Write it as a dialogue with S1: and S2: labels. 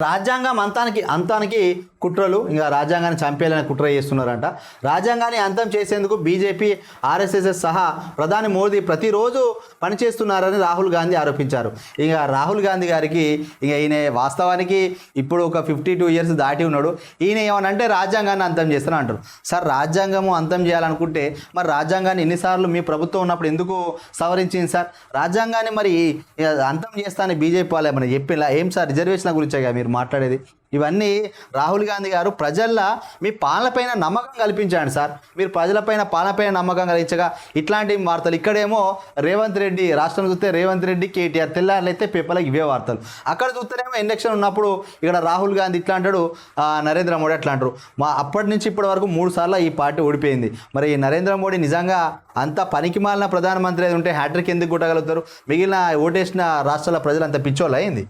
S1: రాజ్యాంగం అంతానికి కుట్రలు, ఇంకా రాజ్యాంగాన్ని చంపేయాలని కుట్ర చేస్తున్నారంట. రాజ్యాంగాన్ని అంతం చేసేందుకు బీజేపీ, ఆర్ఎస్ఎస్ సహా ప్రధాని మోదీ ప్రతిరోజు పనిచేస్తున్నారని రాహుల్ గాంధీ ఆరోపించారు. ఇక రాహుల్ గాంధీ గారికి ఈయన వాస్తవానికి ఇప్పుడు ఒక 52 ఇయర్స్ దాటి ఉన్నాడు. ఈయన ఏమనంటే రాజ్యాంగాన్ని అంతం చేస్తాను అంటారు. సార్, రాజ్యాంగము అంతం చేయాలనుకుంటే మరి రాజ్యాంగాన్ని ఎన్నిసార్లు మీ ప్రభుత్వం ఉన్నప్పుడు ఎందుకు సవరించింది సార్? రాజ్యాంగాన్ని మరి అంతం చేస్తానని బీజేపీ వాళ్ళు ఏమన్నా చెప్పిలా? ఏం సార్, రిజర్వేషన్ల గురించే మీరు మాట్లాడేది? ఇవన్నీ రాహుల్ గాంధీ గారు ప్రజల్లో మీ పాలనపైన నమ్మకం కల్పించండి సార్. మీరు పాలనపైన నమ్మకం కలిగించగా ఇట్లాంటి వార్తలు. ఇక్కడేమో రేవంత్ రెడ్డి, రాష్ట్రం చూస్తే రేవంత్ రెడ్డి, కేటీఆర్, తెల్లారులైతే పేపర్లకు ఇవే వార్తలు. అక్కడ చూస్తేనేమో ఎలక్షన్ ఉన్నప్పుడు ఇక్కడ రాహుల్ గాంధీ ఇట్లా అంటాడు, నరేంద్ర మోడీ అట్లా అంటారు. అప్పటి నుంచి ఇప్పటి వరకు 3 సార్లు ఈ పార్టీ ఓడిపోయింది. మరి ఈ నరేంద్ర మోడీ నిజంగా అంత పనికిమాలిన ప్రధానమంత్రి అయితే ఉంటే హ్యాట్రిక్ ఎందుకు కొట్టగలుగుతారు? మిగిలిన ఓటేసిన రాష్ట్రాల ప్రజలు అంత పిచ్చోళ్ళు అయింది.